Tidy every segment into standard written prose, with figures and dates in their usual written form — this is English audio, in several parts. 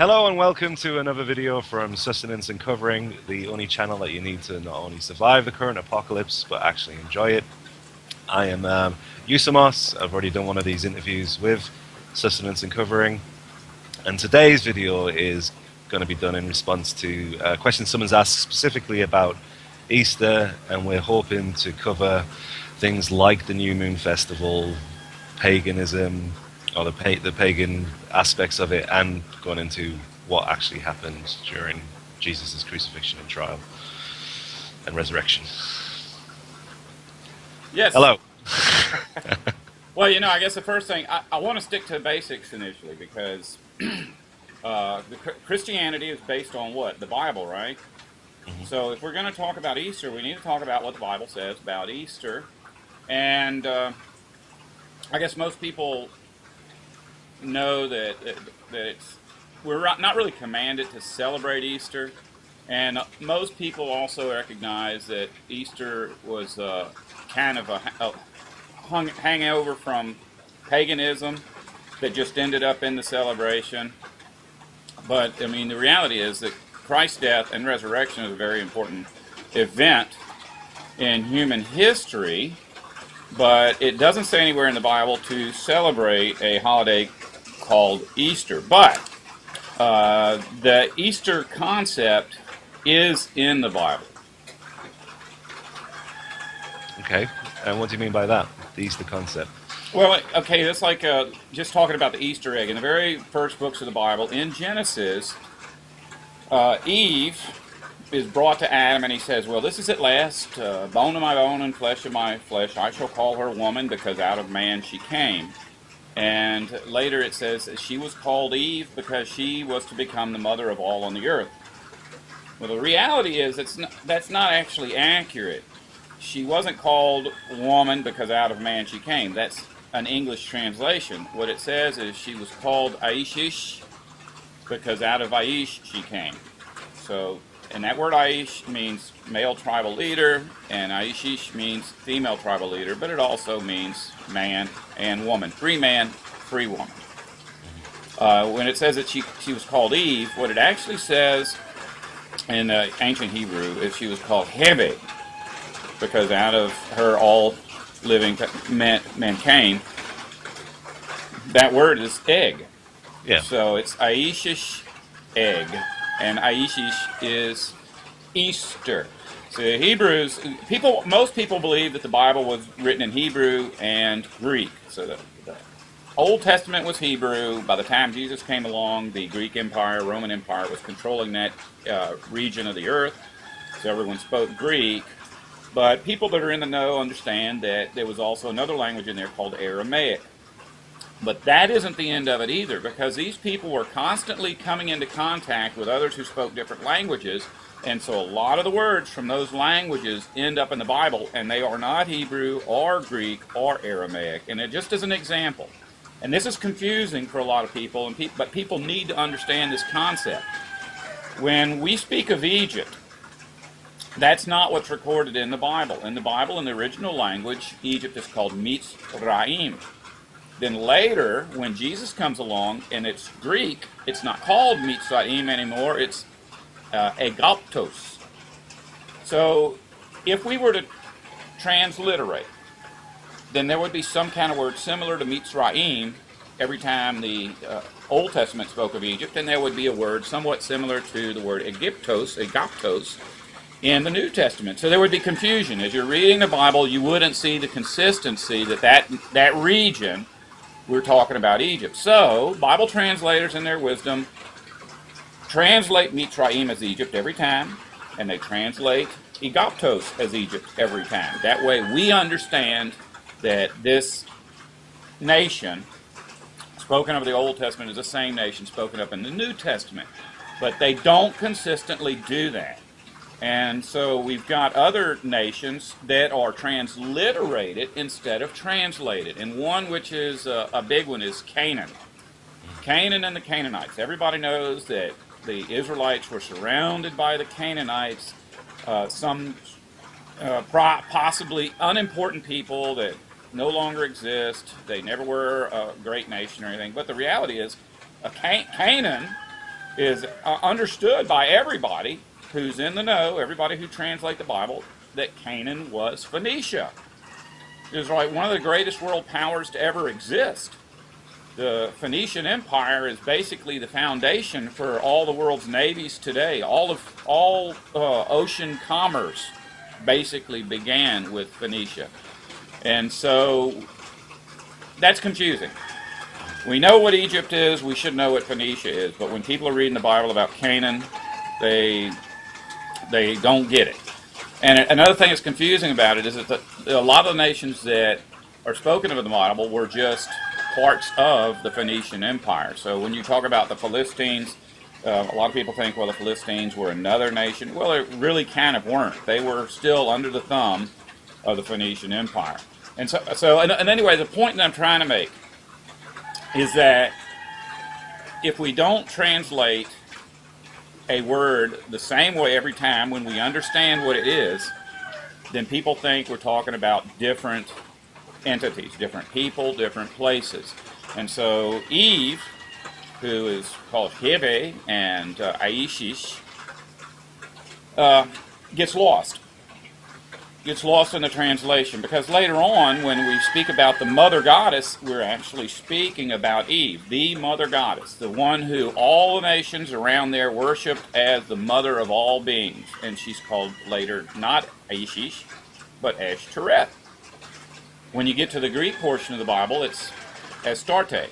Hello and welcome to another video from Sustenance and Covering, the only channel that you need to not only survive the current apocalypse, but actually enjoy it. I am Usamos. I've already done one of these interviews with Sustenance and Covering, and today's video is going to be done in response to questions someone's asked specifically about Easter, and we're hoping to cover things like the New Moon Festival, paganism, or the pagan aspects of it, and going into what actually happened during Jesus' crucifixion and trial and resurrection. Yes. Hello. Well, I guess the first thing, I want to stick to the basics initially because Christianity is based on what? The Bible, right? Mm-hmm. So if we're going to talk about Easter, we need to talk about what the Bible says about Easter. And I guess most people know that we're not really commanded to celebrate Easter. And most people also recognize that Easter was kind of a hangover from paganism that just ended up in the celebration. But, I mean, the reality is that Christ's death and resurrection is a very important event in human history, but it doesn't say anywhere in the Bible to celebrate a holiday called Easter. But the Easter concept is in the Bible. Okay, and what do you mean by that? The Easter concept? Well, okay, that's like just talking about the Easter egg. In the very first books of the Bible, in Genesis, Eve is brought to Adam, and he says, well, this is at last, bone of my bone and flesh of my flesh. I shall call her woman, because out of man she came. And later it says that she was called Eve because she was to become the mother of all on the earth. Well, the reality is that's not actually accurate. She wasn't called woman because out of man she came. That's an English translation. What it says is she was called Aishish because out of Aish she came. So, and that word Aish means male tribal leader, and Aishish means female tribal leader, but it also means man and woman. Free man, free woman. When it says that she was called Eve, what it actually says in ancient Hebrew is she was called Hebe, because out of her all living men came. That word is egg. Yeah. So it's Aishish egg, and Aishish is Easter. So most people believe that the Bible was written in Hebrew and Greek. So the Old Testament was Hebrew. By the time Jesus came along, the Greek Empire, Roman Empire was controlling that region of the earth. So everyone spoke Greek. But people that are in the know understand that there was also another language in there called Aramaic. But that isn't the end of it either, because these people were constantly coming into contact with others who spoke different languages, and so a lot of the words from those languages end up in the Bible, and they are not Hebrew or Greek or Aramaic. And it just as an example, and this is confusing for a lot of people, but people need to understand this concept. When we speak of Egypt, that's not what's recorded in the Bible. In the Bible, in the original language, Egypt is called Mitzrayim. Then later, when Jesus comes along and it's Greek, it's not called Mitzrayim anymore, it's Aegyptos. So if we were to transliterate, then there would be some kind of word similar to Mitzrayim every time the Old Testament spoke of Egypt, and there would be a word somewhat similar to the word Aegyptos, in the New Testament. So there would be confusion. As you're reading the Bible, you wouldn't see the consistency that region, we're talking about Egypt. So, Bible translators in their wisdom translate Mitzrayim as Egypt every time, and they translate Aegyptos as Egypt every time. That way we understand that this nation, spoken of in the Old Testament, is the same nation spoken of in the New Testament. But they don't consistently do that. And so we've got other nations that are transliterated instead of translated. And one which is a big one is Canaan. Canaan and the Canaanites. Everybody knows that the Israelites were surrounded by the Canaanites, some possibly unimportant people that no longer exist. They never were a great nation or anything. But the reality is, Canaan is understood by everybody who's in the know, everybody who translates the Bible, that Canaan was Phoenicia. It was like one of the greatest world powers to ever exist. The Phoenician Empire is basically the foundation for all the world's navies today. All ocean commerce basically began with Phoenicia. And so that's confusing. We know what Egypt is, we should know what Phoenicia is, but when people are reading the Bible about Canaan, they don't get it. And another thing that's confusing about it is that a lot of the nations that are spoken of in the Bible were just parts of the Phoenician Empire. So when you talk about the Philistines, a lot of people think, well, the Philistines were another nation. Well, they really kind of weren't. They were still under the thumb of the Phoenician Empire. And anyway, the point that I'm trying to make is that if we don't translate a word the same way every time when we understand what it is, then people think we're talking about different entities, different people, different places. And so Eve, who is called Hebe and Aishish, gets lost. Gets lost in the translation, because later on, when we speak about the mother goddess, we're actually speaking about Eve, the mother goddess, the one who all the nations around there worshipped as the mother of all beings. And she's called later not Aishish, but Ashtoreth. When you get to the Greek portion of the Bible, it's Astarte.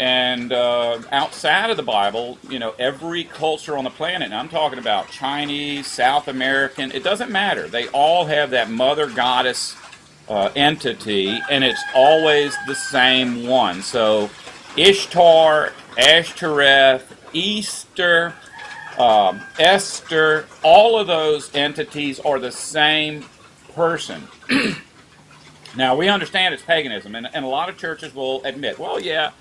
And outside of the Bible, every culture on the planet, and I'm talking about Chinese, South American, it doesn't matter. They all have that mother goddess entity, and it's always the same one. So Ishtar, Ashtoreth, Easter, Esther, all of those entities are the same person. Now, we understand it's paganism, and a lot of churches will admit, well, yeah,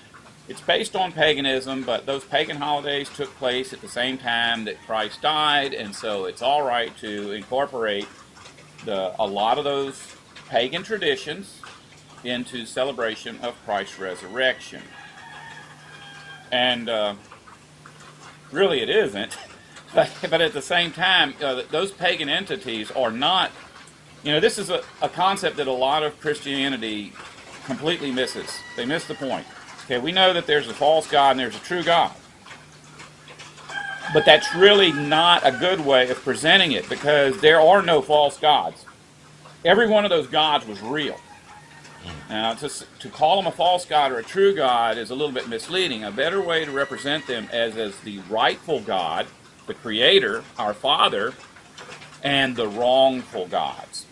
it's based on paganism, but those pagan holidays took place at the same time that Christ died, and so it's all right to incorporate a lot of those pagan traditions into celebration of Christ's resurrection. And really it isn't, but at the same time, those pagan entities are not, this is a concept that a lot of Christianity completely misses. They miss the point. Okay, we know that there's a false god and there's a true God. But that's really not a good way of presenting it, because there are no false gods. Every one of those gods was real. Now, to call them a false god or a true god is a little bit misleading. A better way to represent them as the rightful God, the Creator, our Father, and the wrongful gods.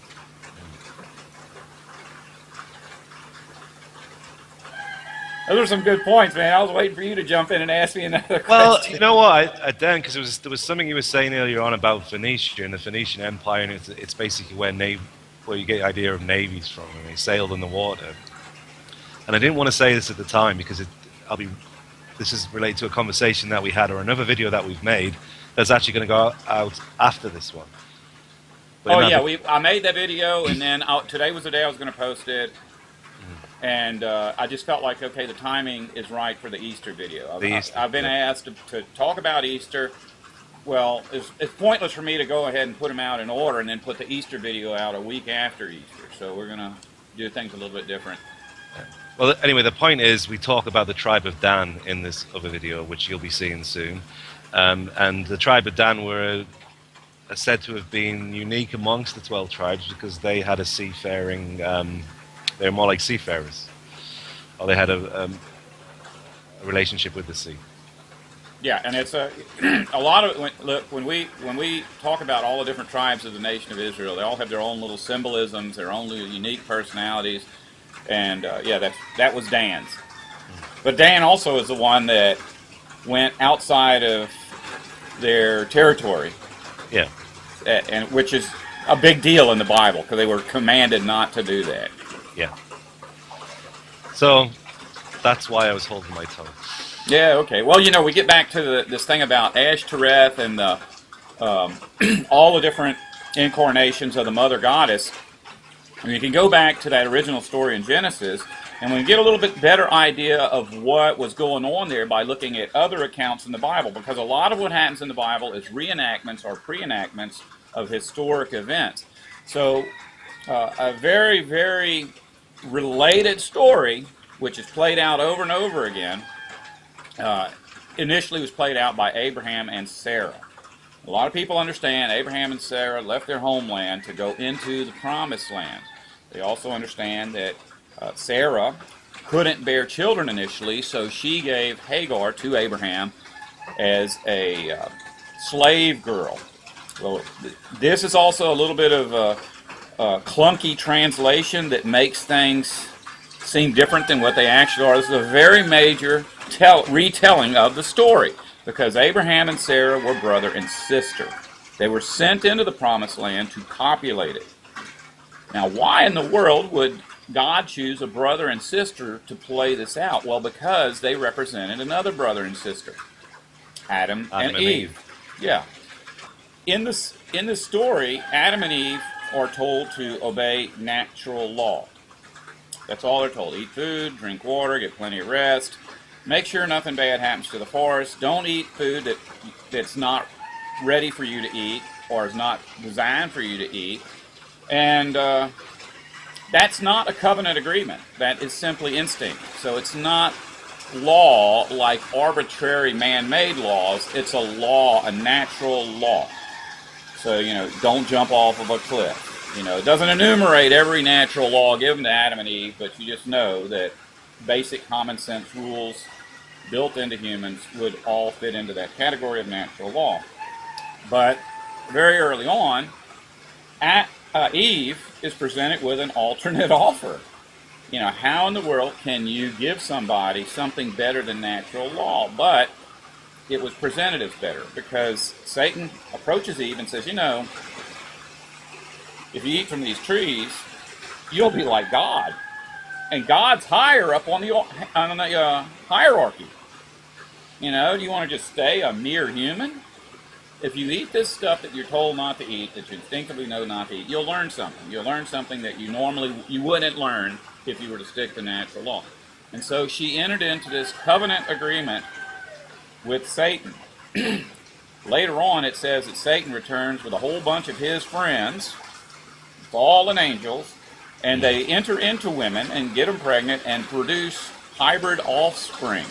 Those are some good points, man. I was waiting for you to jump in and ask me another question. Well, you know what, Dan, because there was something you were saying earlier on about Phoenicia and the Phoenician Empire, and it's basically where you get the idea of navies from, and they sailed in the water. And I didn't want to say this at the time because this is related to a conversation that we had or another video that we've made that's actually going to go out after this one. But I made that video, and then today was the day I was going to post it. And I just felt like, okay, the timing is right for the Easter video. I've been asked to talk about Easter. Well, it's pointless for me to go ahead and put them out in order and then put the Easter video out a week after Easter. So we're going to do things a little bit different. Well, anyway, the point is we talk about the tribe of Dan in this other video, which you'll be seeing soon. And the tribe of Dan were said to have been unique amongst the 12 tribes because they had a seafaring... They're more like seafarers, or they had a relationship with the sea. Yeah, and it's a lot of when we talk about all the different tribes of the nation of Israel, they all have their own little symbolisms, their own little unique personalities, and that was Dan's. But Dan also is the one that went outside of their territory. Yeah, and which is a big deal in the Bible because they were commanded not to do that. Yeah. So that's why I was holding my tongue. Yeah, okay. Well, we get back to this thing about Ashtoreth and all the different incarnations of the Mother Goddess. And you can go back to that original story in Genesis, And we get a little bit better idea of what was going on there by looking at other accounts in the Bible, because a lot of what happens in the Bible is reenactments or pre-enactments of historic events. So a very, very related story, which is played out over and over again, initially was played out by Abraham and Sarah. A lot of people understand Abraham and Sarah left their homeland to go into the promised land. They also understand that Sarah couldn't bear children initially, so she gave Hagar to Abraham as a slave girl. Well, this is also a little bit of a clunky translation that makes things seem different than what they actually are. This is a very major retelling of the story, because Abraham and Sarah were brother and sister. They were sent into the promised land to populate it. Now, why in the world would God choose a brother and sister to play this out? Well, because they represented another brother and sister, Adam and Eve. Yeah. In this story, Adam and Eve are told to obey natural law. That's all they're told. Eat food, drink water, get plenty of rest. Make sure nothing bad happens to the forest. Don't eat food that's not ready for you to eat or is not designed for you to eat. And that's not a covenant agreement. That is simply instinct. So it's not law like arbitrary man-made laws. It's a law, a natural law. So, don't jump off of a cliff. It doesn't enumerate every natural law given to Adam and Eve, but you just know that basic common sense rules built into humans would all fit into that category of natural law. But very early on, Eve is presented with an alternate offer. How in the world can you give somebody something better than natural law? But it was presented as better, because Satan approaches Eve and says, if you eat from these trees, you'll be like God. And God's higher up on the hierarchy. Do you want to just stay a mere human? If you eat this stuff that you're told not to eat, that you instinctively know not to eat, you'll learn something. You'll learn something that you wouldn't learn if you were to stick to natural law. And so she entered into this covenant agreement with Satan. Later on, it says that Satan returns with a whole bunch of his friends, fallen angels, and they enter into women and get them pregnant and produce hybrid offspring.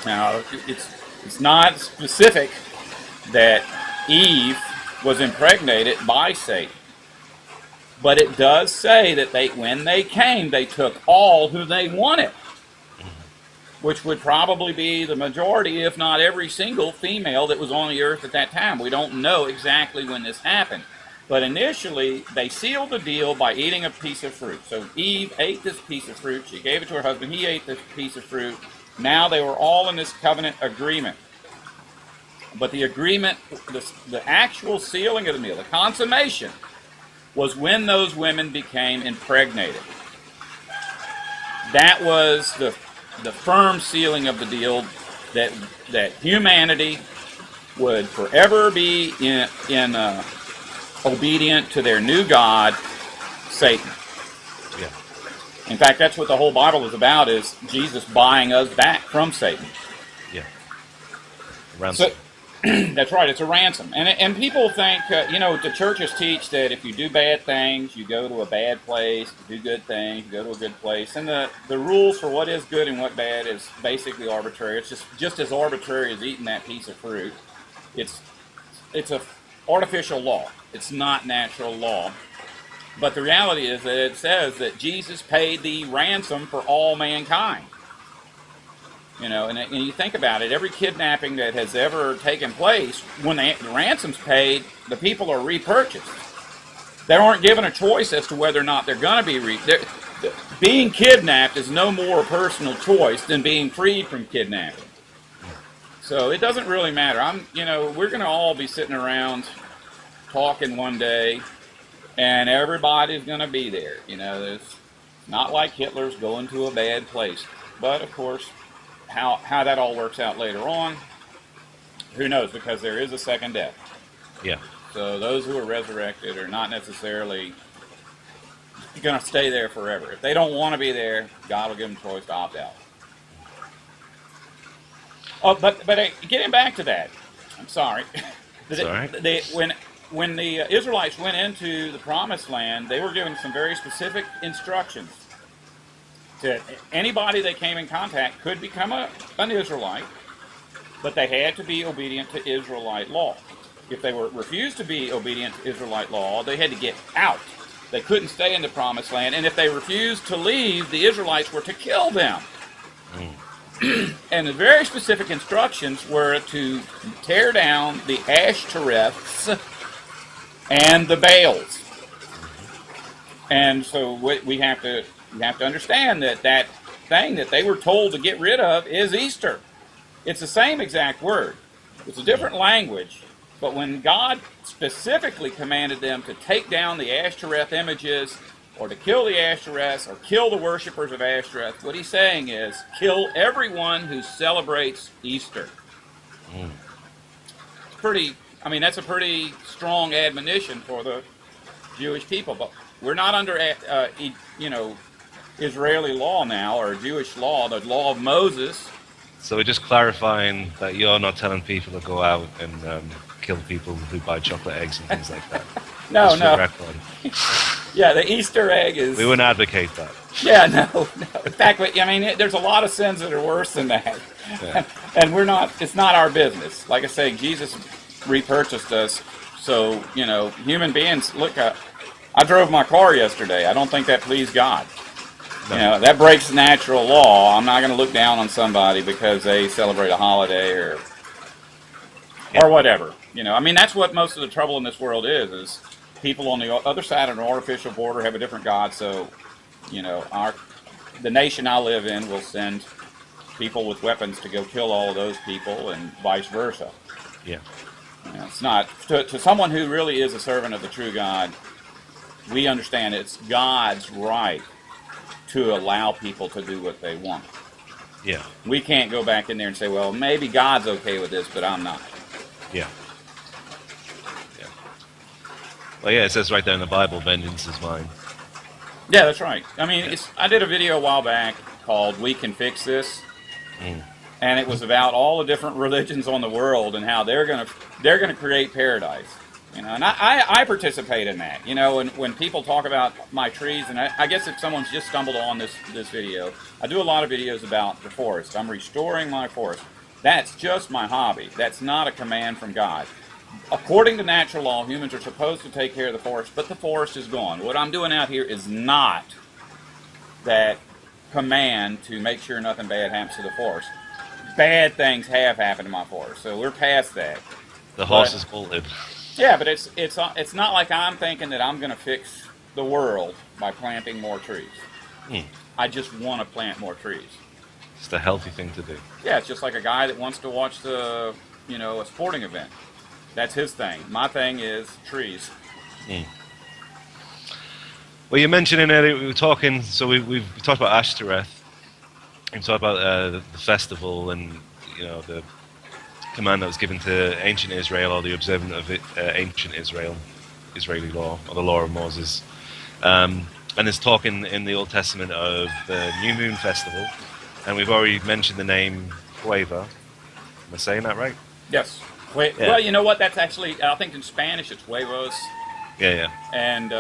Now, it's not specific that Eve was impregnated by Satan, but it does say that when they came, they took all who they wanted, which would probably be the majority, if not every single female that was on the earth at that time. We don't know exactly when this happened. But initially, they sealed the deal by eating a piece of fruit. So Eve ate this piece of fruit. She gave it to her husband. He ate this piece of fruit. Now they were all in this covenant agreement. But the agreement, the actual sealing of the deal, the consummation, was when those women became impregnated. That was the firm sealing of the deal that humanity would forever be in obedient to their new god, Satan. Yeah. In fact, that's what the whole Bible is about, is Jesus buying us back from Satan. Yeah. Ransom. So, that's right, it's a ransom. And people think, the churches teach that if you do bad things, you go to a bad place. If you do good things, you go to a good place. And the rules for what is good and what bad is basically arbitrary. It's just as arbitrary as eating that piece of fruit. It's a artificial law. It's not natural law. But the reality is that it says that Jesus paid the ransom for all mankind. And you think about it, every kidnapping that has ever taken place, when the ransom's paid, the people are repurchased. They aren't given a choice as to whether or not they're going to be being kidnapped is no more a personal choice than being freed from kidnapping. So it doesn't really matter. We're going to all be sitting around talking one day, and everybody's going to be there. It's not like Hitler's going to a bad place. But, of course, how that all works out later on, who knows, because there is a second death. Yeah. So those who are resurrected are not necessarily going to stay there forever. If they don't want to be there, God will give them a choice to opt out. Oh, but getting back to that, I'm sorry. It's all right. When the Israelites went into the Promised Land, they were given some very specific instructions. That anybody they came in contact could become an Israelite, but they had to be obedient to Israelite law. If they refused to be obedient to Israelite law, they had to get out. They couldn't stay in the Promised Land, and if they refused to leave, the Israelites were to kill them. And the very specific instructions were to tear down the Ashtoreths and the Baals. And so we have to understand that thing that they were told to get rid of is Easter. It's the same exact word. It's a different language. But when God specifically commanded them to take down the Ashtoreth images, or to kill the Ashtoreths, or kill the worshippers of Ashtoreth, what he's saying is, kill everyone who celebrates Easter. That's a pretty strong admonition for the Jewish people. But we're not under, Israeli law now, or Jewish law, the law of Moses. So we're just clarifying that you're not telling people to go out and kill people who buy chocolate eggs and things like that. No. Yeah, the Easter egg is... We wouldn't advocate that. Yeah, no. In fact, there's a lot of sins that are worse than that. Yeah. And it's not our business. Like I say, Jesus repurchased us. So, human beings, look, I drove my car yesterday. I don't think that pleased God. No. That breaks natural law. I'm not going to look down on somebody because they celebrate a holiday or whatever. That's what most of the trouble in this world is people on the other side of an artificial border have a different God. So, the nation I live in will send people with weapons to go kill all of those people, and vice versa. Yeah. It's not to someone who really is a servant of the true God. We understand it's God's right to allow people to do what they want. Yeah. We can't go back in there and say, well, maybe God's okay with this, but I'm not. Yeah. Well, yeah, it says right there in the Bible, vengeance is mine. Yeah, that's right. I did a video a while back called "We Can Fix This," and it was about all the different religions on the world and how they're gonna create paradise. And I participate in that. When people talk about my trees, and I guess if someone's just stumbled on this video, I do a lot of videos about the forest. I'm restoring my forest. That's just my hobby. That's not a command from God. According to natural law, humans are supposed to take care of the forest, but the forest is gone. What I'm doing out here is not that command to make sure nothing bad happens to the forest. Bad things have happened to my forest, so we're past that. The horse is bolted. Yeah, but it's not like I'm thinking that I'm going to fix the world by planting more trees. I just want to plant more trees. It's the healthy thing to do. Yeah, it's just like a guy that wants to watch a sporting event. That's his thing. My thing is trees. Well, you mentioned in earlier, we were talking, so we've talked about Ashtoreth. We've talked about the festival and, the command that was given to ancient Israel, or the observant of ancient Israeli law, or the law of Moses. And there's talk in the Old Testament of the New Moon Festival, and we've already mentioned the name Hueva. Am I saying that right? Yes. Yeah. Well, you know what? That's actually, I think in Spanish it's huevos. Yeah. And,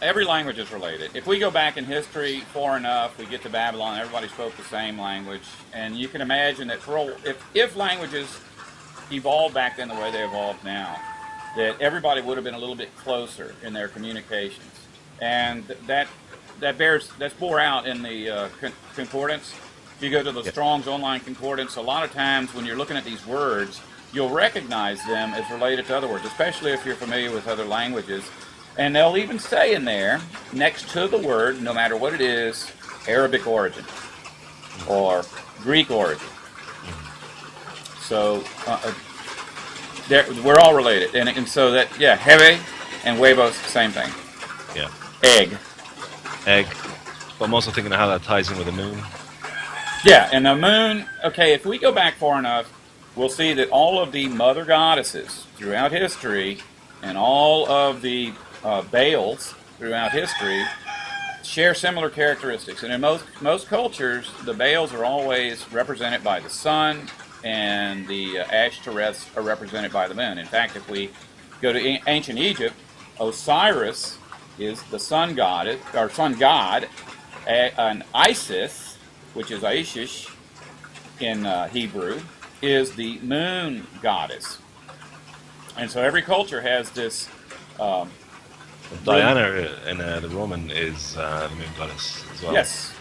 every language is related. If we go back in history far enough, we get to Babylon, everybody spoke the same language. And you can imagine that if languages evolved back then the way they evolved now, that everybody would have been a little bit closer in their communications. And that's bore out in the concordance. If you go to the Strong's Online Concordance, a lot of times when you're looking at these words, you'll recognize them as related to other words, especially if you're familiar with other languages. And they'll even say in there, next to the word, no matter what it is, Arabic origin or Greek origin. So we're all related. And so that, heve and huevos, same thing. Yeah. Egg. But I'm also thinking of how that ties in with the moon. Yeah, and the moon, okay, if we go back far enough, we'll see that all of the mother goddesses throughout history and all of the Baals, throughout history share similar characteristics. And in most cultures, the Baals are always represented by the sun, and the Ashtoreths are represented by the moon. In fact, if we go to ancient Egypt, Osiris is the sun god, and Isis, which is Aishish in Hebrew, is the moon goddess. And so every culture has this. Diana in the Roman is the moon goddess as well. Yes,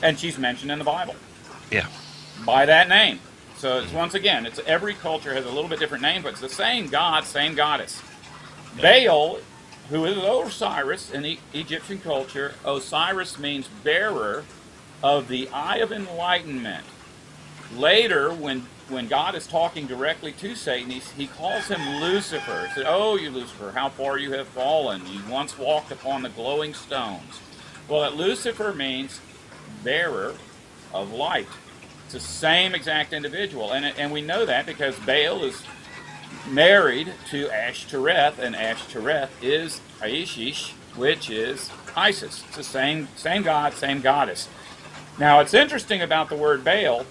and she's mentioned in the Bible. Yeah. By that name. So it's once again, it's every culture has a little bit different name, but it's the same god, same goddess. Baal, who is Osiris in the Egyptian culture, Osiris means bearer of the eye of enlightenment. Later, when God is talking directly to Satan, he calls him Lucifer. He said, "Oh, you Lucifer, how far you have fallen. You once walked upon the glowing stones." Well, that Lucifer means bearer of light. It's the same exact individual. And we know that because Baal is married to Ashtoreth, and Ashtoreth is Aishish, which is Isis. It's the same god, same goddess. Now, what's interesting about the word Baal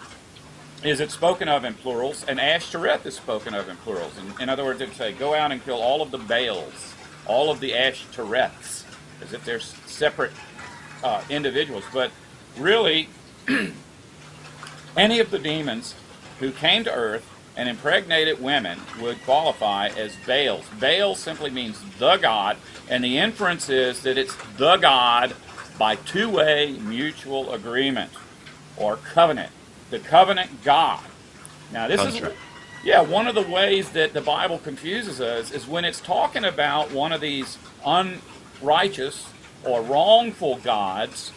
is it's spoken of in plurals, and Ashtoreth is spoken of in plurals. In other words, it would say, go out and kill all of the Baals, all of the Ashtoreths, as if they're separate individuals. But really, any of the demons who came to earth and impregnated women would qualify as Baals. Baal simply means the god, and the inference is that it's the god by two-way mutual agreement or covenant. The covenant God. Now this Contract. is one of the ways that the Bible confuses us is when it's talking about one of these unrighteous or wrongful gods,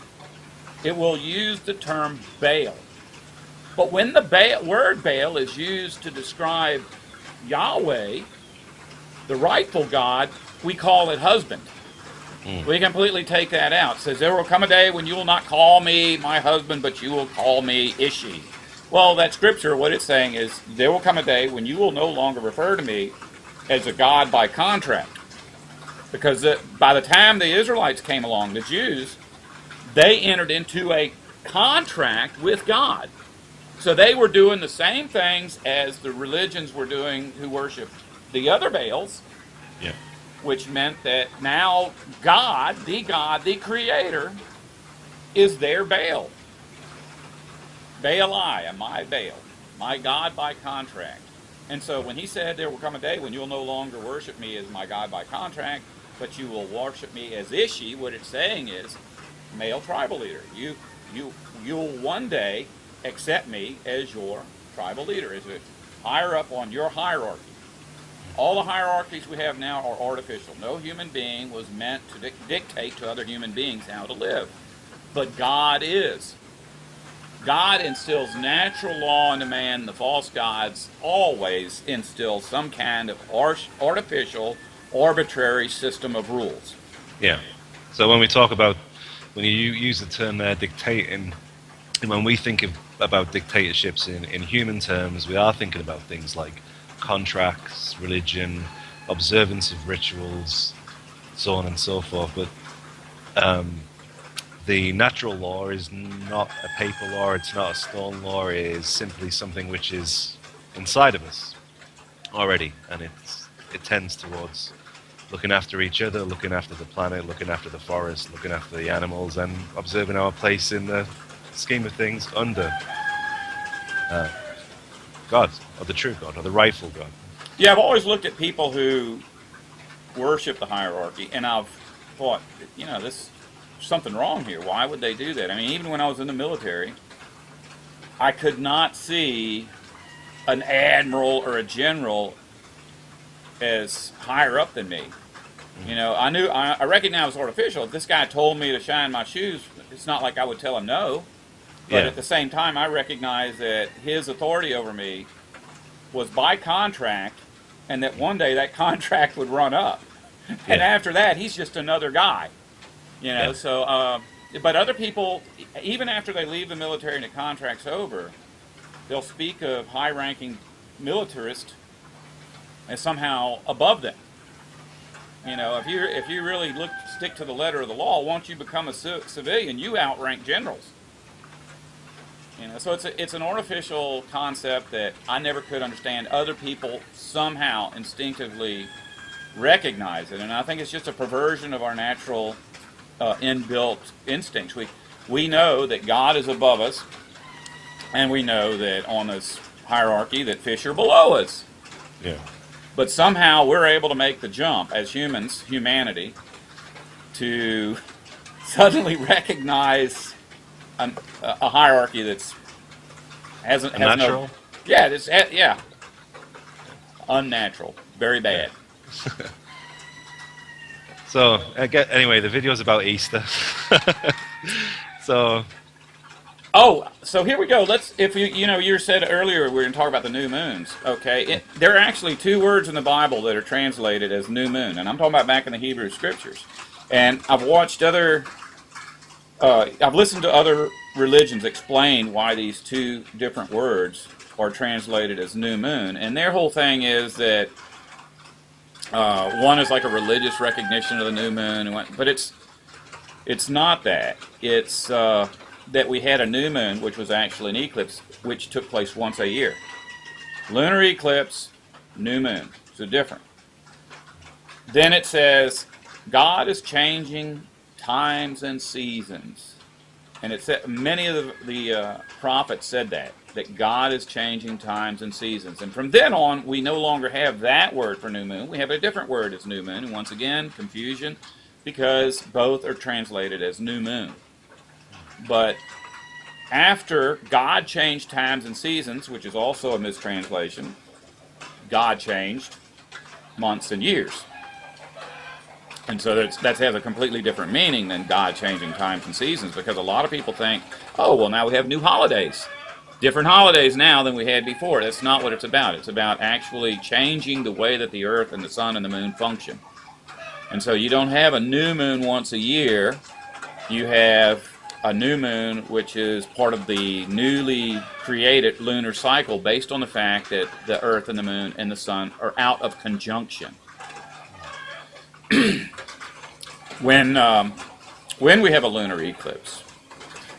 it will use the term Baal. But when the word Baal is used to describe Yahweh, the rightful God, we call it husband. We completely take that out. It says, there will come a day when you will not call me my husband, but you will call me Ishi. Well, that scripture, what it's saying is, there will come a day when you will no longer refer to me as a God by contract. Because by the time the Israelites came along, the Jews, they entered into a contract with God. So they were doing the same things as the religions were doing who worshiped the other Baals. Yeah. Which meant that now God, the Creator, is their Baal. Baal, my Baal, my God by contract. And so when he said there will come a day when you will no longer worship me as my God by contract, but you will worship me as Ishi, what it's saying is, male tribal leader. You'll one day accept me as your tribal leader, as a higher up on your hierarchy. All the hierarchies we have now are artificial. No human being was meant to dictate to other human beings how to live. But God is. God instills natural law into man. The false gods always instill some kind of artificial, arbitrary system of rules. Yeah. So when we talk about, when you use the term there, dictating, and when we think about dictatorships in human terms, we are thinking about things like contracts, religion, observance of rituals, so on and so forth. But the natural law is not a paper law, it's not a stone law, it is simply something which is inside of us already, and it tends towards looking after each other, looking after the planet, looking after the forest, looking after the animals, and observing our place in the scheme of things under God, or the true God, or the rightful God. Yeah, I've always looked at people who worship the hierarchy, and I've thought, there's something wrong here. Why would they do that? I mean, even when I was in the military, I could not see an admiral or a general as higher up than me. I recognized it was artificial. If this guy told me to shine my shoes, it's not like I would tell him no. But at the same time, I recognize that his authority over me was by contract, and that one day that contract would run up. And after that, he's just another guy. So, but other people, even after they leave the military and the contract's over, they'll speak of high-ranking militarist as somehow above them. If you really stick to the letter of the law, once you become a civilian, you outrank generals. So it's an artificial concept that I never could understand. Other people somehow instinctively recognize it, and I think it's just a perversion of our natural inbuilt instincts. We know that God is above us, and we know that on this hierarchy that fish are below us. Yeah. But somehow we're able to make the jump as humans, humanity, to suddenly recognize a hierarchy that's has Unnatural? no. Yeah, unnatural, very bad. So anyway, the video's about Easter. So. Oh, so here we go. You said earlier we were going to talk about the new moons. Okay, there are actually two words in the Bible that are translated as new moon, and I'm talking about back in the Hebrew Scriptures. And I've listened to other religions explain why these two different words are translated as new moon, and their whole thing is that one is like a religious recognition of the new moon, but it's not that. It's that we had a new moon, which was actually an eclipse, which took place once a year. Lunar eclipse, new moon. So different. Then it says, God is changing times and seasons. And it said, many of the prophets said that God is changing times and seasons. And from then on, we no longer have that word for new moon. We have a different word as new moon. And once again, confusion, because both are translated as new moon. But after God changed times and seasons, which is also a mistranslation, God changed months and years. And so that has a completely different meaning than God changing times and seasons, because a lot of people think, oh, well, now we have new holidays. Different holidays now than we had before. That's not what it's about. It's about actually changing the way that the earth and the sun and the moon function. And so you don't have a new moon once a year. You have a new moon, which is part of the newly created lunar cycle, based on the fact that the earth and the moon and the sun are out of conjunction. When we have a lunar eclipse,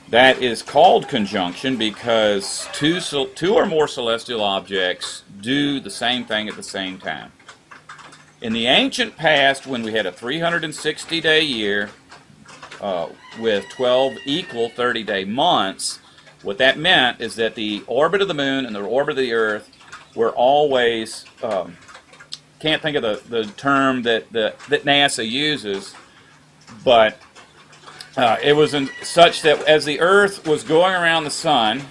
that is called conjunction because two or more celestial objects do the same thing at the same time. In the ancient past, when we had a 360-day year with 12 equal 30-day months, what that meant is that the orbit of the moon and the orbit of the earth were always, can't think of the term that NASA uses, but it was such that as the earth was going around the sun,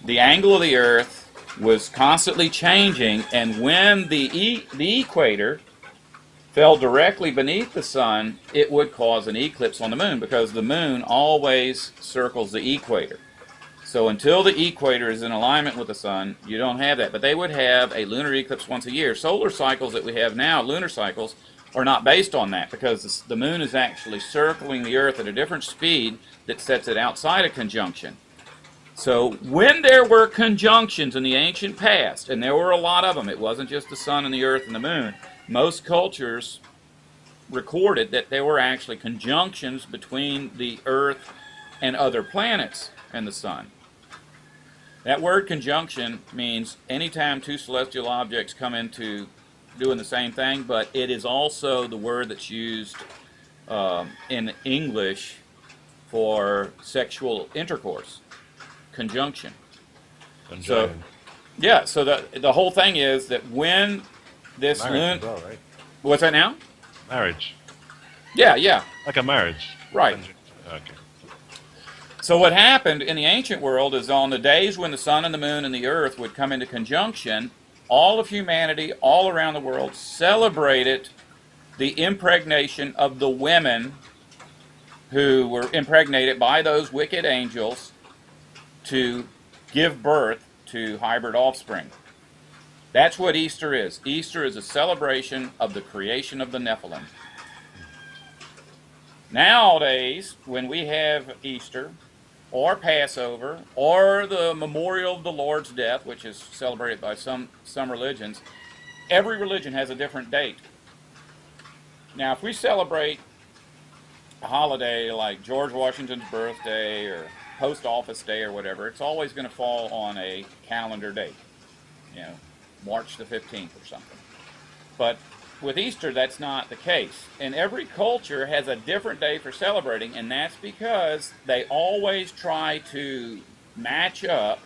the angle of the earth was constantly changing, and when the equator fell directly beneath the sun, it would cause an eclipse on the moon, because the moon always circles the equator. So until the equator is in alignment with the sun, you don't have that. But they would have a lunar eclipse once a year. Solar cycles that we have now, lunar cycles, are not based on that, because the moon is actually circling the earth at a different speed that sets it outside of conjunction. So when there were conjunctions in the ancient past, and there were a lot of them, it wasn't just the sun and the earth and the moon, most cultures recorded that there were actually conjunctions between the earth and other planets and the sun. That word conjunction means anytime two celestial objects come into doing the same thing, but it is also the word that's used in English for sexual intercourse. Conjunction. So, yeah, so the whole thing is that when this marriage as well, right? What's that now? Marriage. Yeah. Like a marriage. Right. Okay. So what happened in the ancient world is on the days when the sun and the moon and the earth would come into conjunction, all of humanity all around the world celebrated the impregnation of the women who were impregnated by those wicked angels to give birth to hybrid offspring. That's what Easter is. Easter is a celebration of the creation of the Nephilim. Nowadays, when we have Easter, or Passover, or the memorial of the Lord's death, which is celebrated by some religions, every religion has a different date. Now, if we celebrate a holiday like George Washington's birthday or Post Office Day or whatever, it's always going to fall on a calendar date, you know, March the 15th or something. But with Easter, that's not the case. And every culture has a different day for celebrating, and that's because they always try to match up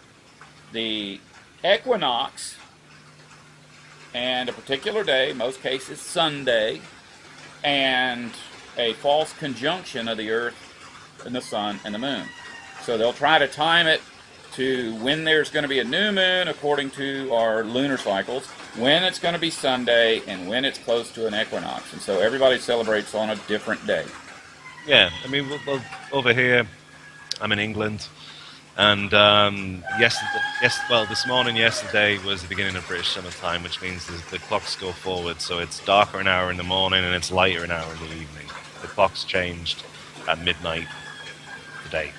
the equinox and a particular day, most cases Sunday, and a false conjunction of the earth and the sun and the moon. So they'll try to time it to when there's going to be a new moon according to our lunar cycles, when it's going to be Sunday, and when it's close to an equinox. And so everybody celebrates on a different day. Yeah, I mean, well, over here, I'm in England, and this morning, yesterday was the beginning of British summertime, which means the clocks go forward, so it's darker an hour in the morning and it's lighter an hour in the evening. The clocks changed at midnight today.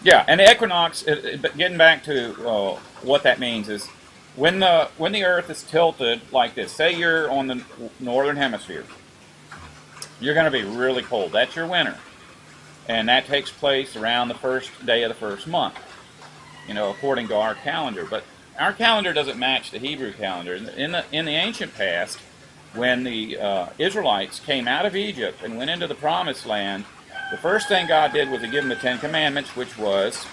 Yeah, and the equinox, getting back to what that means is when the Earth is tilted like this, say you're on the northern hemisphere, you're going to be really cold. That's your winter. And that takes place around the first day of the first month, you know, according to our calendar. But our calendar doesn't match the Hebrew calendar. In the ancient past, when the Israelites came out of Egypt and went into the Promised Land, the first thing God did was to give them the Ten Commandments, which was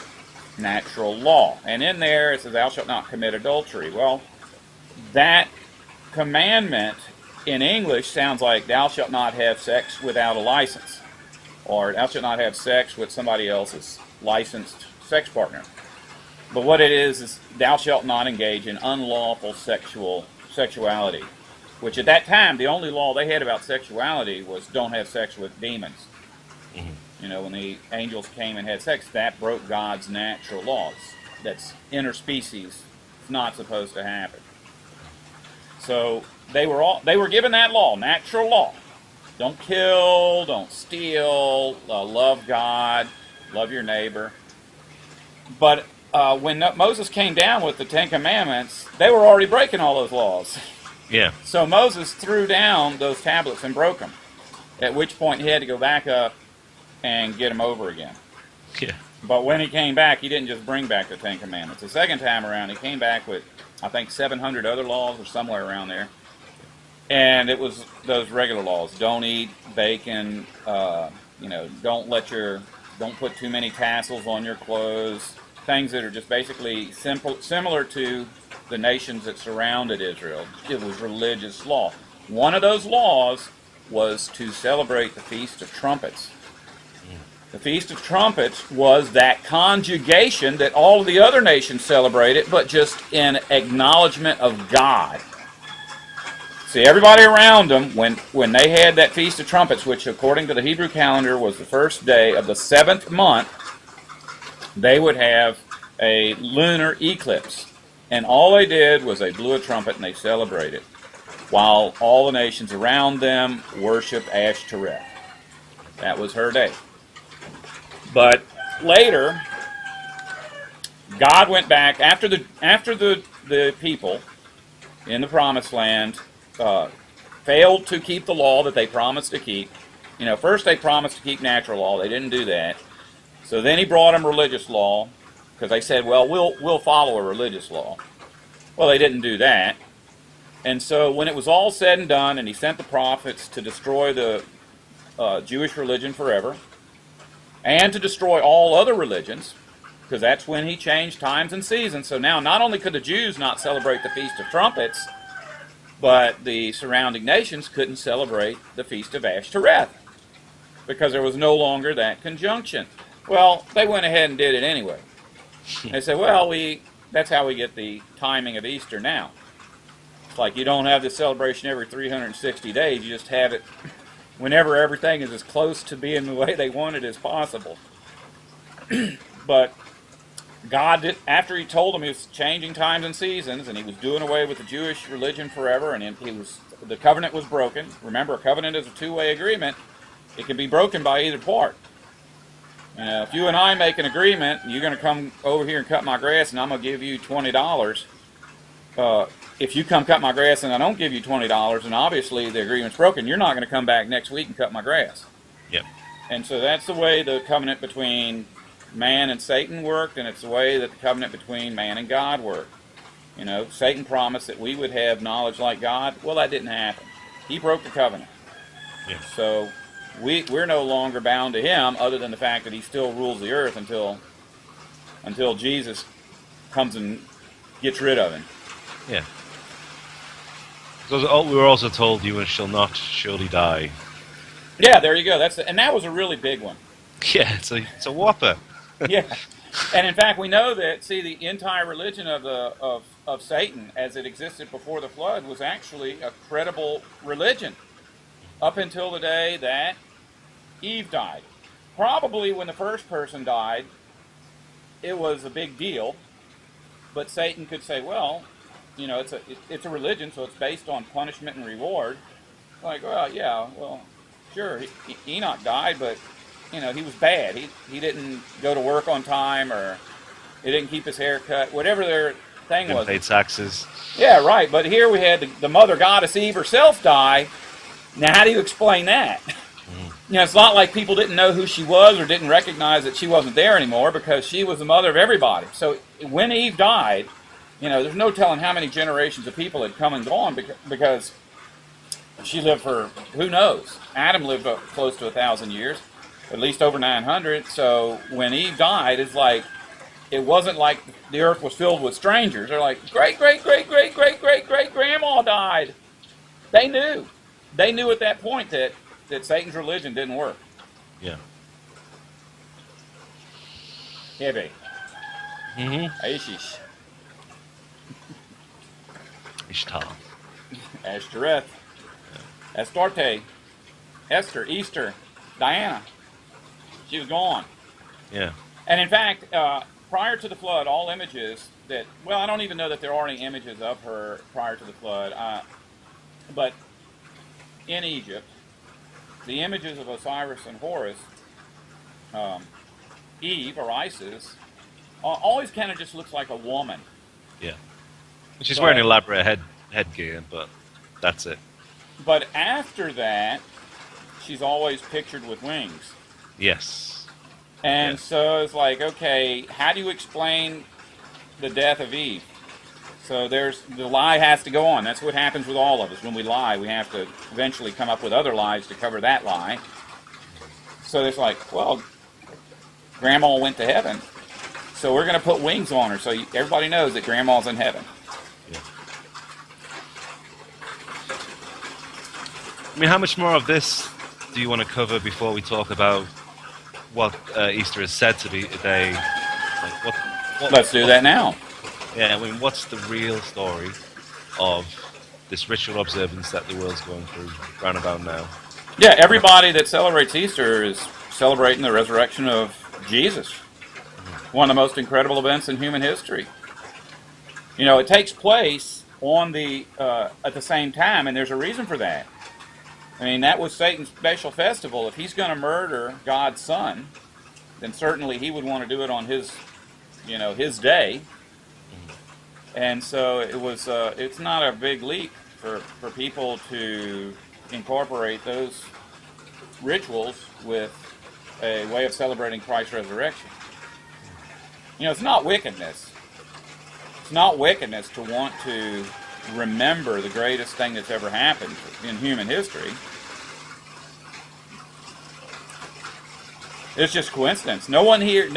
natural law. And in there it says, thou shalt not commit adultery. Well, that commandment in English sounds like thou shalt not have sex without a license, or thou shalt not have sex with somebody else's licensed sex partner. But what it is thou shalt not engage in unlawful sexuality, which at that time the only law they had about sexuality was don't have sex with demons. You know, when the angels came and had sex, that broke God's natural laws. That's interspecies. It's not supposed to happen. So they were given that law, natural law. Don't kill, don't steal, love God, love your neighbor. But when Moses came down with the Ten Commandments, they were already breaking all those laws. Yeah. So Moses threw down those tablets and broke them, at which point he had to go back up and get them over again. Yeah. But when he came back, he didn't just bring back the Ten Commandments. The second time around, he came back with, I think, 700 other laws or somewhere around there. And it was those regular laws. Don't eat bacon, don't put too many tassels on your clothes. Things that are just basically similar to the nations that surrounded Israel. It was religious law. One of those laws was to celebrate the Feast of Trumpets. The Feast of Trumpets was that conjugation that all of the other nations celebrated, but just in acknowledgement of God. See, everybody around them, when they had that Feast of Trumpets, which according to the Hebrew calendar was the first day of the 7th month, they would have a lunar eclipse. And all they did was they blew a trumpet and they celebrated, while all the nations around them worshiped Ashtoreth. That was her day. But later, God went back after the people in the Promised Land failed to keep the law that they promised to keep. You know, first they promised to keep natural law. They didn't do that. So then he brought them religious law, because they said, well, we'll follow a religious law. Well, they didn't do that. And so when it was all said and done, and he sent the prophets to destroy the Jewish religion forever, and to destroy all other religions, because that's when he changed times and seasons. So now not only could the Jews not celebrate the Feast of Trumpets, but the surrounding nations couldn't celebrate the Feast of Ashtoreth, because there was no longer that conjunction. Well, they went ahead and did it anyway. They said, well, that's how we get the timing of Easter now. It's like you don't have this celebration every 360 days, you just have it whenever everything is as close to being the way they want it as possible. But God, after he told them he was changing times and seasons, and he was doing away with the Jewish religion forever, and the covenant was broken. Remember, a covenant is a two-way agreement. It can be broken by either part. If you and I make an agreement, you're going to come over here and cut my grass, and I'm going to give you $20. If you come cut my grass and I don't give you $20, and obviously the agreement's broken, you're not going to come back next week and cut my grass. Yep. And so that's the way the covenant between man and Satan worked, and it's the way that the covenant between man and God worked. You know, Satan promised that we would have knowledge like God. Well, that didn't happen. He broke the covenant. Yeah. So we're no longer bound to him, other than the fact that he still rules the earth until Jesus comes and gets rid of him. Yeah. So we were also told you shall not surely die. Yeah, there you go. And that was a really big one. Yeah, it's a whopper. Yeah, and in fact, we know that. See, the entire religion of Satan, as it existed before the flood, was actually a credible religion up until the day that Eve died. Probably when the first person died, it was a big deal. But Satan could say, well, you know, it's a religion, so it's based on punishment and reward. Like, well, yeah, well, sure, Enoch died, but you know, he was bad. He didn't go to work on time, or he didn't keep his hair cut, whatever their thing was. Paid taxes. Yeah, right. But here we had the mother goddess Eve herself die. Now, how do you explain that? You know, it's not like people didn't know who she was or didn't recognize that she wasn't there anymore, because she was the mother of everybody. So when Eve died, you know, there's no telling how many generations of people had come and gone, because she lived for, who knows? Adam lived close to 1,000 years, at least over 900. So when Eve died, it's like, it wasn't like the earth was filled with strangers. They're like, great, great, great, great, great, great, great grandma died. They knew. They knew at that point that Satan's religion didn't work. Yeah. Hebe. Mm-hmm. Aishish. Ishtar. Ashtoreth. Astarte. Esther. Easter. Diana. She was gone. Yeah. And in fact, prior to the flood, all images that, well, I don't even know that there are any images of her prior to the flood, but in Egypt, the images of Osiris and Horus, Eve or Isis, always kind of just looks like a woman. Yeah. She's wearing elaborate headgear, but that's it. But after that, she's always pictured with wings. Yes. And so it's like, okay, how do you explain the death of Eve? So the lie has to go on. That's what happens with all of us. When we lie, we have to eventually come up with other lies to cover that lie. So it's like, well, Grandma went to heaven, so we're going to put wings on her so everybody knows that Grandma's in heaven. Yeah. I mean, how much more of this do you want to cover before we talk about what Easter is said to be today? Like Let's do that now. Yeah, I mean, what's the real story of this ritual observance that the world's going through round about now? Yeah, everybody that celebrates Easter is celebrating the resurrection of Jesus. One of the most incredible events in human history. You know, it takes place at the same time, and there's a reason for that. I mean, that was Satan's special festival. If he's going to murder God's son, then certainly he would want to do it on his day. And so it's not a big leap for people to incorporate those rituals with a way of celebrating Christ's resurrection. You know, it's not wickedness. It's not wickedness to want to remember the greatest thing that's ever happened in human history. It's just coincidence. No one here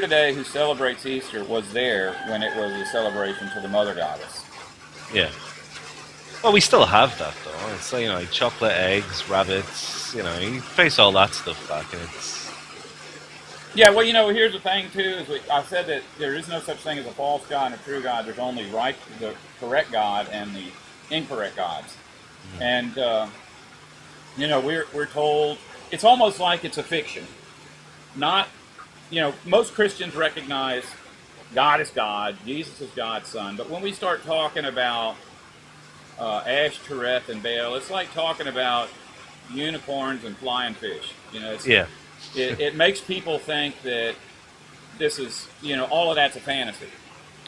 today who celebrates Easter was there when it was a celebration to the Mother Goddess. Yeah. Well, we still have that though. It's like, chocolate, eggs, rabbits. You face all that stuff back, and it's. Yeah, well, here's the thing too. Is I said that there is no such thing as a false God and a true God. There's only the correct God and the incorrect gods. Mm-hmm. And we're told it's almost like it's a fiction. Not, most Christians recognize God is God, Jesus is God's son. But when we start talking about Ashtoreth and Baal, it's like talking about unicorns and flying fish. Yeah. It makes people think that this is, all of that's a fantasy.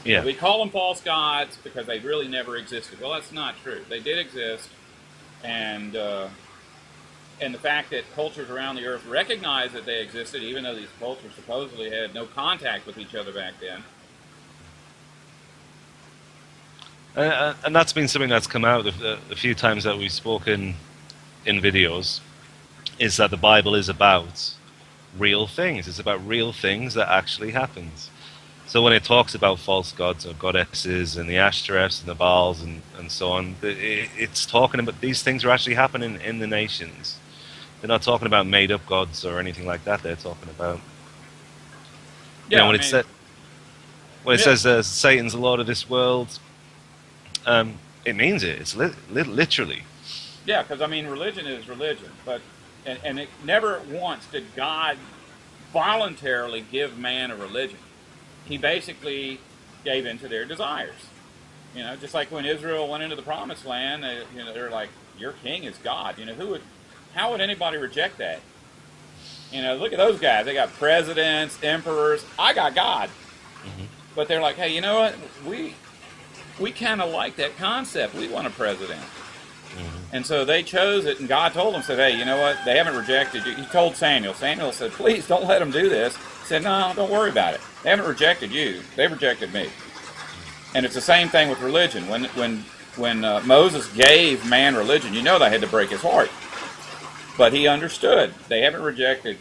Yeah. We call them false gods because they really never existed. Well, that's not true. They did exist, and and the fact that cultures around the earth recognize that they existed, even though these cultures supposedly had no contact with each other back then. And that's been something that's come out a few times that we've spoken in videos, is that the Bible is about real things. It's about real things that actually happened. So when it talks about false gods or goddesses and the Ashtoreths and the Baals and so on, it's talking about these things are actually happening in the nations. They're not talking about made-up gods or anything like that. They're talking about, you know, when it says Satan's the Lord of this world, it means it. It's literally. Yeah, because I mean, religion is religion, but and it never once did God voluntarily give man a religion. He basically gave into their desires. You know, just like when Israel went into the Promised Land, you know, they're like, "Your king is God." You know, how would anybody reject that? You know, look at those guys. They got presidents, emperors. I got God, but they're like, "Hey, you know what? We kind of like that concept. We want a president." And so they chose it, and God told them, said, "Hey, you know what? They haven't rejected you." He told Samuel. Samuel said, "Please don't let them do this." He said, "No, don't worry about it. They haven't rejected you. They've rejected me." And it's the same thing with religion. When Moses gave man religion, you know they had to break his heart. But he understood. They haven't rejected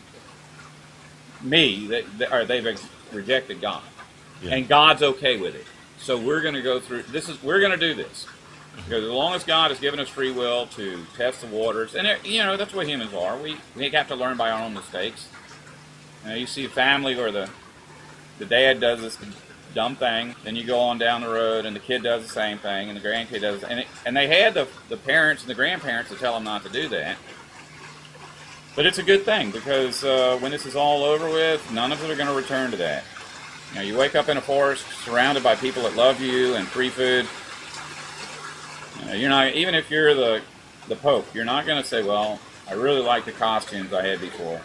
me, or they've rejected God. Yeah. And God's okay with it. So we're going to go through this. We're going to do this. Because as long as God has given us free will to test the waters, and you know that's what humans are. We have to learn by our own mistakes. You know, you see a family where the dad does this dumb thing, then you go on down the road, and the kid does the same thing, and the grandkid does, and they had the parents and the grandparents to tell them not to do that. But it's a good thing because when this is all over with, none of us are going to return to that. You know, you wake up in a forest surrounded by people that love you and free food. You're not, even if you're the Pope, you're not going to say, "Well, I really like the costumes I had before.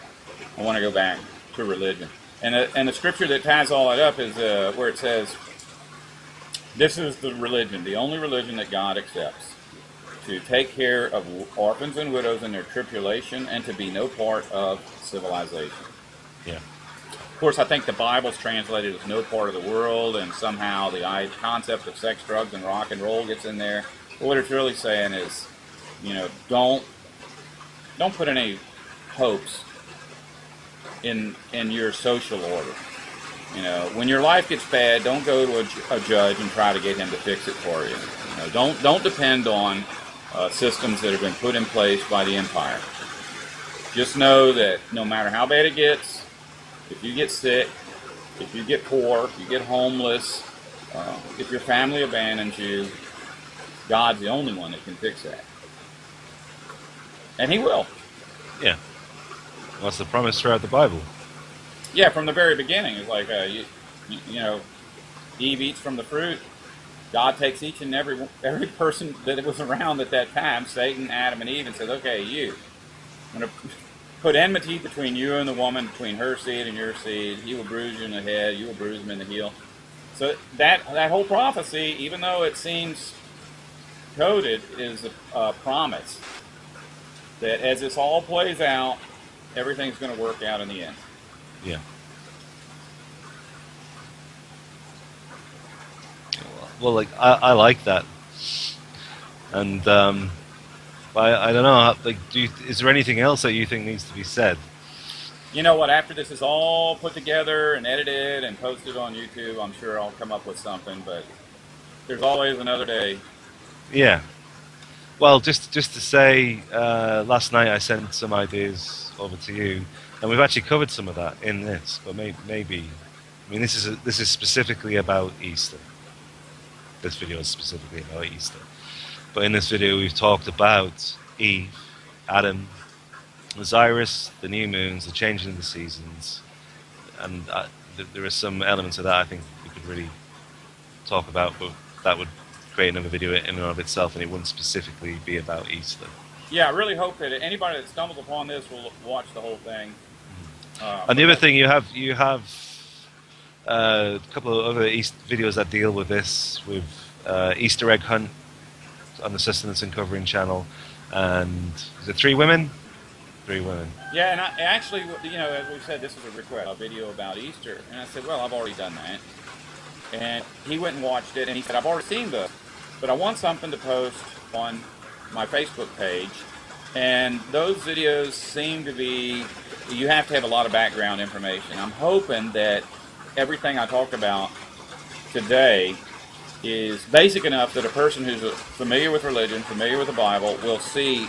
I want to go back to religion." And the scripture that ties all that up is where it says, "This is the religion, the only religion that God accepts, to take care of orphans and widows in their tribulation and to be no part of civilization." Yeah. Of course, I think the Bible's translated as "no part of the world," and somehow the concept of sex, drugs, and rock and roll gets in there. What it's really saying is, you know, don't put any hopes in your social order. You know, when your life gets bad, don't go to a judge and try to get him to fix it for you. You know, don't depend on systems that have been put in place by the empire. Just know that no matter how bad it gets, if you get sick, if you get poor, if you get homeless, if your family abandons you, God's the only one that can fix that. And He will. Yeah. What's the promise throughout the Bible? Yeah, from the very beginning. It's like, you know, Eve eats from the fruit. God takes each and every person that was around at that time, Satan, Adam, and Eve, and says, "Okay, I'm going to put enmity between you and the woman, between her seed and your seed. He will bruise you in the head, you will bruise him in the heel." So that whole prophecy, even though it seems coded, is a promise that as this all plays out, everything's going to work out in the end. Yeah. Well, like I like that, and I don't know. Like, is there anything else that you think needs to be said? You know what? After this is all put together and edited and posted on YouTube, I'm sure I'll come up with something. But there's always another day. Yeah. Well, just to say, last night I sent some ideas over to you, and we've actually covered some of that in this. But maybe, I mean, this is specifically about Easter. This video is specifically about Easter. But in this video, we've talked about Eve, Adam, Osiris, the new moons, the changing of the seasons, and there are some elements of that I think we could really talk about, but that would create another video in and of itself, and it wouldn't specifically be about Easter. Yeah, I really hope that anybody that stumbles upon this will watch the whole thing. And the other thing, you have a couple of other videos that deal with this, with Easter egg hunt on the Sustenance and Covering channel, and is it 3 women? agree with him. Yeah, and I actually, as we said, this is a request, a video about Easter. And I said, well, I've already done that. And he went and watched it, and he said, I've already seen this, but I want something to post on my Facebook page. And those videos seem to be, you have to have a lot of background information. I'm hoping that everything I talked about today is basic enough that a person who's familiar with religion, familiar with the Bible, will see,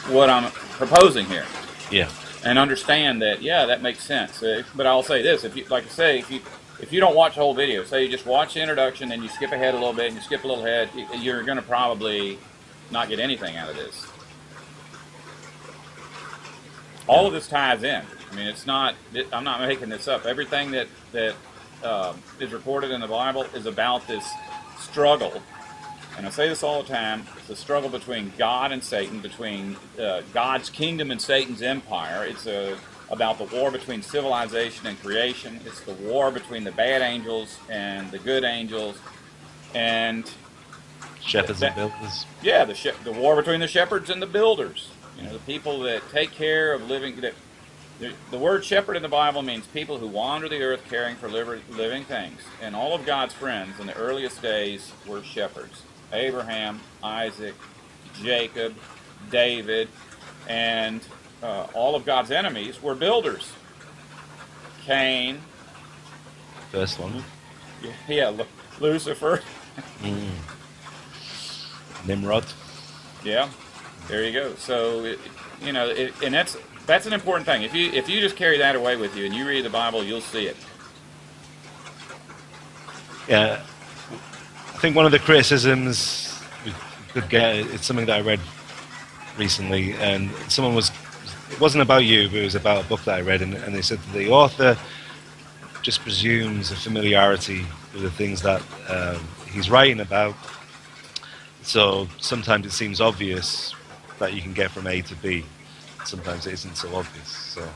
what I'm proposing here. Yeah. And understand that, yeah, that makes sense. But I'll say this, if you don't watch the whole video, say you just watch the introduction and you skip ahead a little bit and you skip a little ahead, you're going to probably not get anything out of this. All of this ties in. I mean, I'm not making this up. Everything that is recorded in the Bible is about this struggle. And I say this all the time, it's the struggle between God and Satan, between God's kingdom and Satan's empire. It's about the war between civilization and creation. It's the war between the bad angels and the good angels. And shepherds and builders. Yeah, the war between the shepherds and the builders. The people that take care of living. The word shepherd in the Bible means people who wander the earth caring for living things. And all of God's friends in the earliest days were shepherds. Abraham, Isaac, Jacob, David, and all of God's enemies were builders. Cain. First one. Yeah, Lucifer. Nimrod. Yeah, there you go. So, and that's an important thing. If you just carry that away with you and you read the Bible, you'll see it. Yeah, I think one of the criticisms we could get, it's something that I read recently, and it wasn't about you, but it was about a book that I read, and they said that the author just presumes a familiarity with the things that he's writing about. So sometimes it seems obvious that you can get from A to B. Sometimes it isn't so obvious. So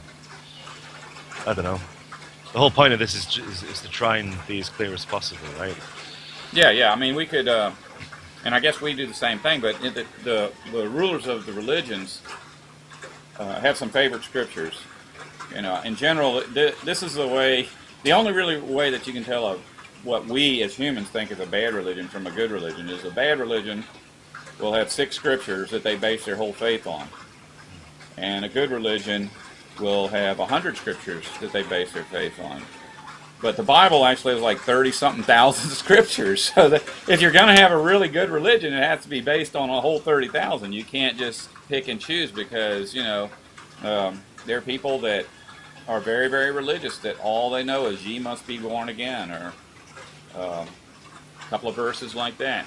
I don't know. The whole point of this is to try and be as clear as possible, right? Yeah. I mean, we could, and I guess we do the same thing. But the rulers of the religions have some favorite scriptures. In general, this is the way. The only really way that you can tell what we as humans think is a bad religion from a good religion is a bad religion will have 6 scriptures that they base their whole faith on. And a good religion will have 100 scriptures that they base their faith on. But the Bible actually has like 30-something thousand scriptures. So that if you're going to have a really good religion, it has to be based on a whole 30,000. You can't just pick and choose because, there are people that are very, very religious that all they know is ye must be born again, or a couple of verses like that.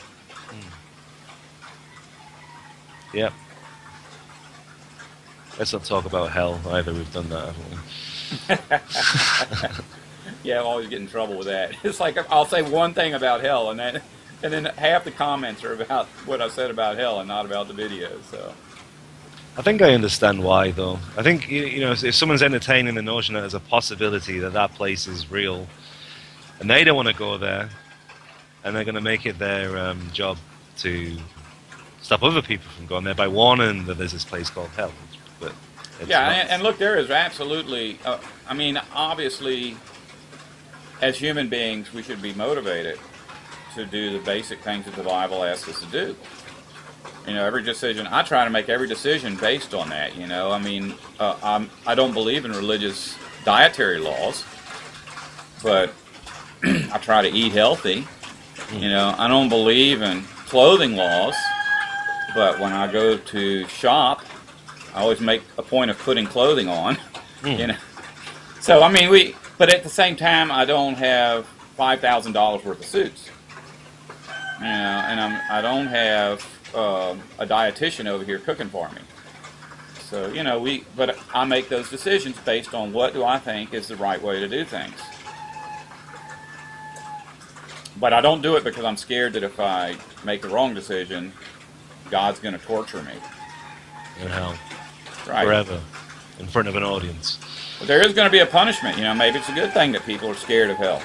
Yep. Let's not talk about hell either. We've done that, haven't we? Yeah, I always get in trouble with that. It's like I'll say one thing about hell, and then half the comments are about what I said about hell and not about the video. So I think I understand why, though. I think if someone's entertaining the notion that there's a possibility that place is real, and they don't want to go there, and they're going to make it their job to stop other people from going there by warning that there's this place called hell. But and look, there is absolutely. Obviously, as human beings, we should be motivated to do the basic things that the Bible asks us to do. Every decision, I try to make every decision based on that. I don't believe in religious dietary laws, but I try to eat healthy. I don't believe in clothing laws, but when I go to shop, I always make a point of putting clothing on. So but at the same time, I don't have $5,000 worth of suits. And I don't have a dietitian over here cooking for me. So but I make those decisions based on what do I think is the right way to do things. But I don't do it because I'm scared that if I make the wrong decision, God's going to torture me. In hell. Right. Forever. In front of an audience. But there is going to be a punishment. Maybe it's a good thing that people are scared of hell.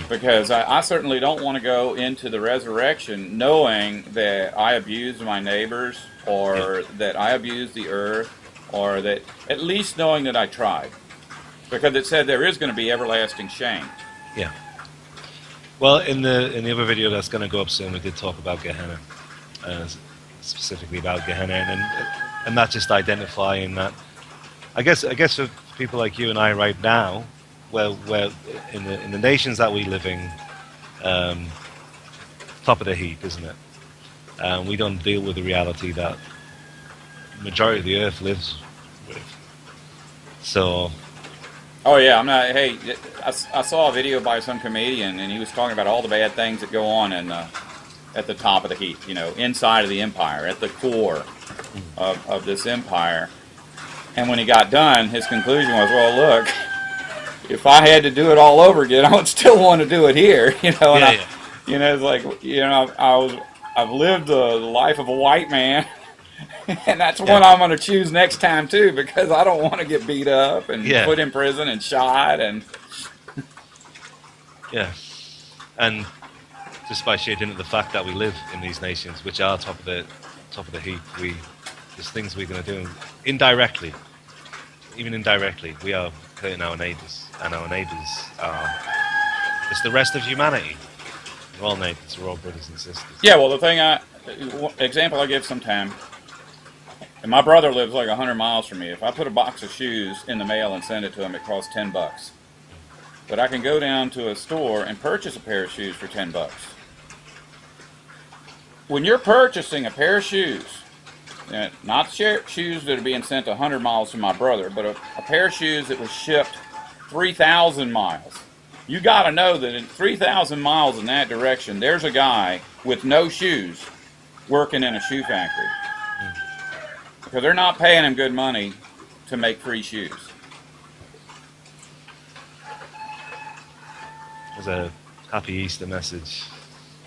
Because I certainly don't want to go into the resurrection knowing that I abused my neighbors or that I abused the earth or that at least knowing that I tried. Because it said there is going to be everlasting shame. Yeah. Well, in the other video that's going to go up soon, we did talk about Gehenna, specifically about Gehenna, and not just identifying that. I guess for people like you and I right now, well, in the nations that we live in, top of the heap, isn't it? We don't deal with the reality that the majority of the earth lives with. So. Oh yeah, I'm not. Hey, I saw a video by some comedian, and he was talking about all the bad things that go on at the top of the heap. You know, inside of the empire, at the core of this empire. And when he got done, his conclusion was, "Well, look, if I had to do it all over again, I would still want to do it here." You know, and you know, it's like, you know, I've lived the life of a white man. And that's one I'm going to choose next time too, because I don't want to get beat up and put in prison and shot and. Yeah, and just by sheer dint of the fact that we live in these nations, which are top of the heap, there's things we're going to do indirectly, even indirectly. We are hurting our neighbours, and our neighbours are it's the rest of humanity. We're all neighbours. We're all brothers and sisters. Yeah, well, example I give sometime. And my brother lives like 100 miles from me. If I put a box of shoes in the mail and send it to him, it costs $10. But I can go down to a store and purchase a pair of shoes for $10. When you're purchasing a pair of shoes, not shoes that are being sent 100 miles from my brother, but a pair of shoes that was shipped 3,000 miles, you got to know that in 3,000 miles in that direction, there's a guy with no shoes working in a shoe factory. Because they're not paying him good money to make free shoes. There's a happy Easter message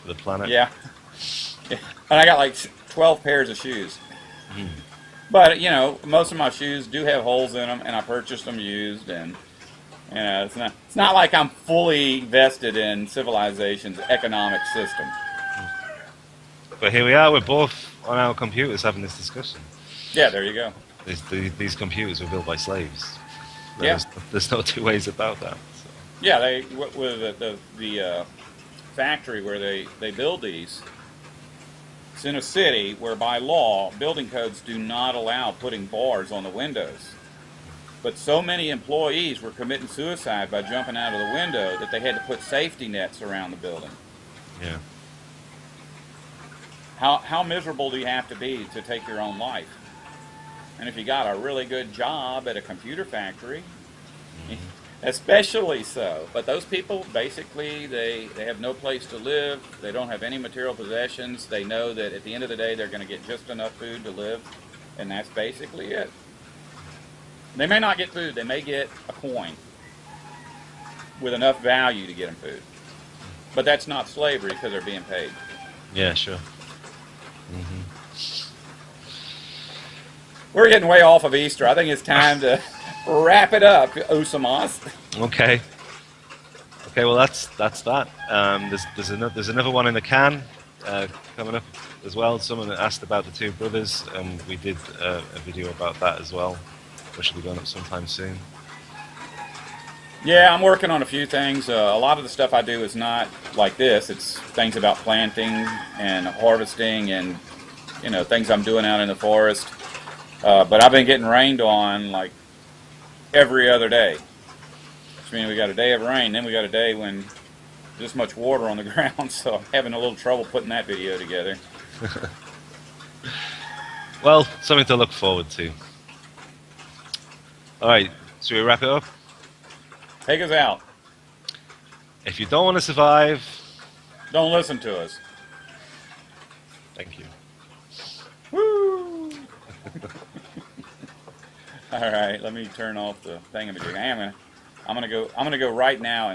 for the planet. Yeah. And I got like 12 pairs of shoes. But, you know, most of my shoes do have holes in them, and I purchased them used, and you know, it's not like I'm fully vested in civilization's economic system. But here we are, we're both on our computers having this discussion. Yeah, there you go. These computers were built by slaves. There's no two ways about that. So. Yeah, with the factory where they build these, it's in a city where by law, building codes do not allow putting bars on the windows. But so many employees were committing suicide by jumping out of the window that they had to put safety nets around the building. Yeah. How miserable do you have to be to take your own life? And if you got a really good job at a computer factory, especially so. But those people, basically, they have no place to live. They don't have any material possessions. They know that at the end of the day, they're going to get just enough food to live. And that's basically it. They may not get food. They may get a coin with enough value to get them food. But that's not slavery because they're being paid. Yeah, sure. We're getting way off of Easter. I think it's time to wrap it up, Usamos. Okay. Well, that's that. There's another one in the can coming up as well. Someone asked about the two brothers, and we did a video about that as well, which should be going up sometime soon. Yeah, I'm working on a few things. A lot of the stuff I do is not like this. It's things about planting and harvesting, and things I'm doing out in the forest. But I've been getting rained on like every other day. Which means we got a day of rain, then we got a day when this much water on the ground, so I'm having a little trouble putting that video together. Well, something to look forward to. Alright, should we wrap it up? Take us out. If you don't want to survive, don't listen to us. Thank you. Woo! All right, let me turn off the thingamajig. I'm gonna go right now.